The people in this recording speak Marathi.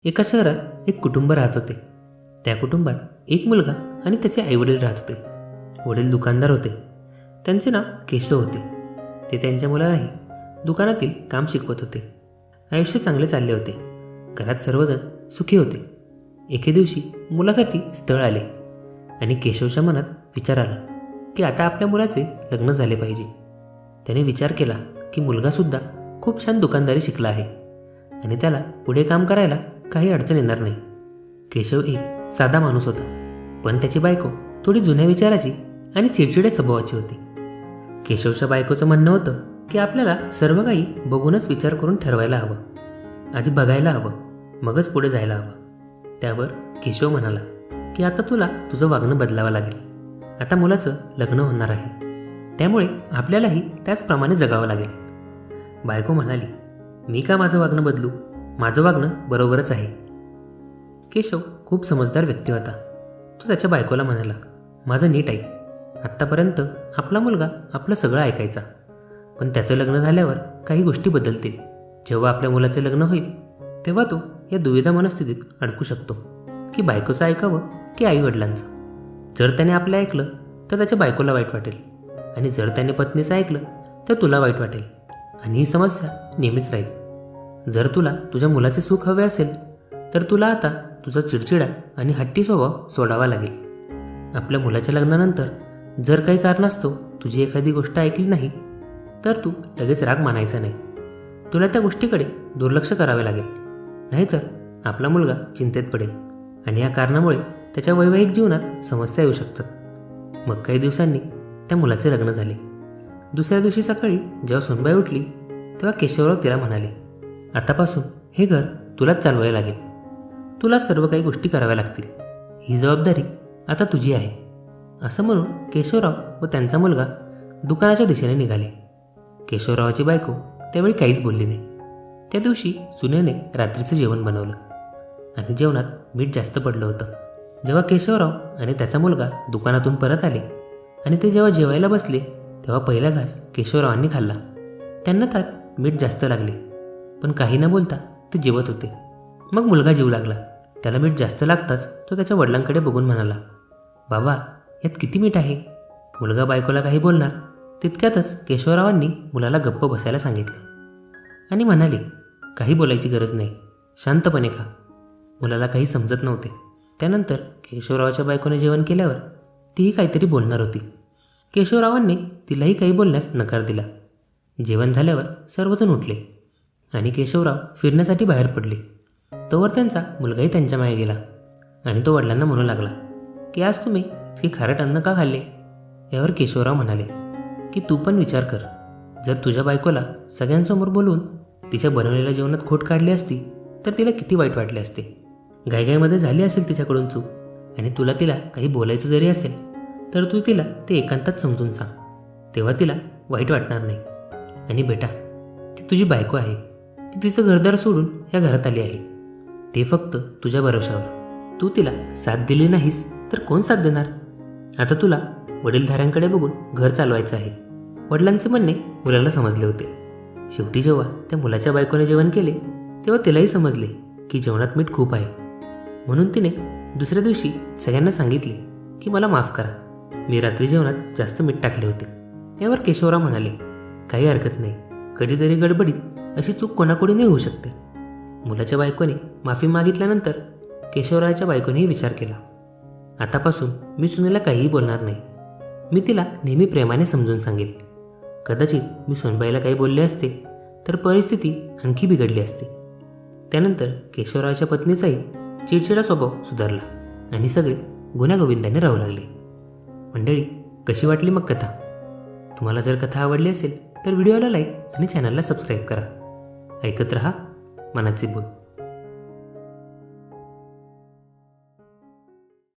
एका शहरात एक कुटुंब राहत होते. त्या कुटुंबात एक मुलगा आणि त्याचे आईवडील राहत होते. वडील दुकानदार होते. त्यांचे नाव केशव होते. ते त्यांच्या मुलालाही दुकानातील काम शिकवत होते. आयुष्य चांगले चालले होते. घरात सर्वजण सुखी होते. एके दिवशी मुलासाठी स्थळ आले आणि केशवच्या मनात विचार आला की आता आपल्या मुलाचे लग्न झाले पाहिजे. त्याने विचार केला की मुलगासुद्धा खूप छान दुकानदारी शिकला आहे आणि त्याला पुढे काम करायला काही अडचण येणार नाही. केशव एक साधा माणूस होता, पण त्याची बायको थोडी जुन्या विचाराची आणि चिडचिड्या स्वभावाची होती. केशवच्या बायकोचं म्हणणं होतं की आपल्याला सर्व काही बघूनच विचार करून ठरवायला हवं. आधी बघायला हवं, मगच पुढे जायला हवं. त्यावर केशव म्हणाला की आता तुला तुझं वागणं बदलावं लागेल. आता मुलाचं लग्न होणार आहे, त्यामुळे आपल्यालाही त्याचप्रमाणे जगावं लागेल. बायको म्हणाली, मी का माझं वागणं बदलू? माझं वागणं बरोबरच आहे. केशव खूप समजदार व्यक्ती होता. तो त्याच्या बायकोला म्हणाला, माझं नीट ऐक. आत्तापर्यंत आपला मुलगा आपलं सगळं ऐकायचा, पण त्याचं लग्न झाल्यावर काही गोष्टी बदलतील. जेव्हा आपल्या मुलाचं लग्न होईल तेव्हा तो या दुविधा मनस्थितीत अडकू शकतो की बायकोचं ऐकावं की आईवडिलांचं. जर त्याने आपलं ऐकलं तर त्याच्या बायकोला वाईट वाटेल, आणि जर त्याने पत्नीचं ऐकलं तर तुला वाईट वाटेल, आणि ही समस्या नेहमीच राहील. जर तुला तुझ्या मुलाचे सुख हवे असेल तर तुला आता तुझा चिडचिडा आणि हट्टी स्वभाव सोडावा लागेल. आपल्या मुलाच्या लग्नानंतर जर काही कारणास्तव तुझी एखादी गोष्ट ऐकली नाही तर तू लगेच राग मानायचा नाही. तुला त्या गोष्टीकडे दुर्लक्ष करावे लागेल, नाहीतर आपला मुलगा चिंतेत पडेल आणि या कारणामुळे त्याच्या वैवाहिक जीवनात समस्या येऊ शकतात. मग काही दिवसांनी त्या मुलाचे लग्न झाले. दुसऱ्या दिवशी सकाळी जेव्हा सोनबाई उठली तेव्हा केशवराव तिला म्हणाले, आतापासून हे घर तुलाच चालवायला लागेल. तुला सर्व काही गोष्टी कराव्या लागतील. ही जबाबदारी आता तुझी आहे. असं म्हणून केशवराव व त्यांचा मुलगा दुकानाच्या दिशेने निघाले. केशवरावाची बायको त्यावेळी काहीच बोलली नाही. त्या दिवशी सुनेने रात्रीचं जेवण बनवलं आणि जेवणात मीठ जास्त पडलं होतं. जेव्हा केशवराव आणि त्याचा मुलगा दुकानातून परत आले आणि ते जेव्हा जेवायला बसले तेव्हा पहिला घास केशवरावांनी खाल्ला. त्यांना त्यात मीठ जास्त लागले, पण काही न बोलता ते जेवत होते. मग मुलगा जीव लागला. त्याला मीठ जास्त लागताच तो त्याच्या वडिलांकडे बघून म्हणाला, बाबा, यात किती मीठ आहे? मुलगा बायकोला काही बोलणार तितक्यातच केशवरावांनी मुलाला गप्प बसायला सांगितले आणि म्हणाले, काही बोलायची गरज नाही, शांतपणे खा. मुलाला काही समजत नव्हते. त्यानंतर केशवरावाच्या बायकोने जेवण केल्यावर तीही काहीतरी बोलणार होती. केशवरावांनी तिलाही काही बोलण्यास नकार दिला. जेवण झाल्यावर सर्वजण उठले आणि केशवराव फिरण्यासाठी बाहेर पडले. तोवर त्यांचा मुलगाही त्यांच्या मागे गेला आणि तो वडिलांना म्हणू लागला की आज तुम्ही इतके खारट अन्न का खाल्ले? यावर केशवराव म्हणाले की तू पण विचार कर, जर तुझ्या बायकोला सगळ्यांसमोर बोलून तिच्या बनवलेल्या जेवणात खोट काढली असती तर तिला किती वाईट वाटले असते. घाईघाईमध्ये झाली असेल तिच्याकडून चूक, आणि तुला तिला काही बोलायचं जरी असेल तर तू तिला ते एकांतात समजून सांग, तेव्हा तिला वाईट वाटणार नाही. आणि बेटा, ती तुझी बायको आहे. ती तिचं घरदार सोडून या घरात आली आहे. ते फक्त तुझ्या भरोशावर. तू तिला साथ दिली नाहीस तर कोण साथ देणार? आता तुला वडीलधाऱ्यांकडे बघून घर चालवायचं आहे. वडिलांचे म्हणणे मुलाला समजले होते. शेवटी जेव्हा त्या मुलाच्या बायकोने जेवण केले तेव्हा तिलाही समजले की जेवणात मीठ खूप आहे. म्हणून तिने दुसऱ्या दिवशी सगळ्यांना सांगितले की मला माफ करा, मी रात्री जेवणात जास्त मीठ टाकले होते. यावर केशवराव म्हणाले, काही हरकत नाही, कधीतरी गडबडीत अशी चूक कोणाकडूनही होऊ शकते. मुलाच्या बायकोने माफी मागितल्यानंतर केशवरावाच्या बायकोनेही विचार केला, आतापासून मी सुनेला काहीही बोलणार नाही. मी तिला नेहमी प्रेमाने समजून सांगेल. कदाचित मी सोनबाईला काही बोलले असते तर परिस्थिती आणखी बिघडली असती. त्यानंतर केशवरावाच्या पत्नीचाही चिडचिडा स्वभाव सुधारला आणि सगळे गुण्यागोविंदाने राहू लागले. मंडळी, कशी वाटली मग कथा? तुम्हाला जर कथा आवडली असेल तर व्हिडिओला लाईक आणि चॅनलला सबस्क्राईब करा. ऐकत रहा मनाचे बोल.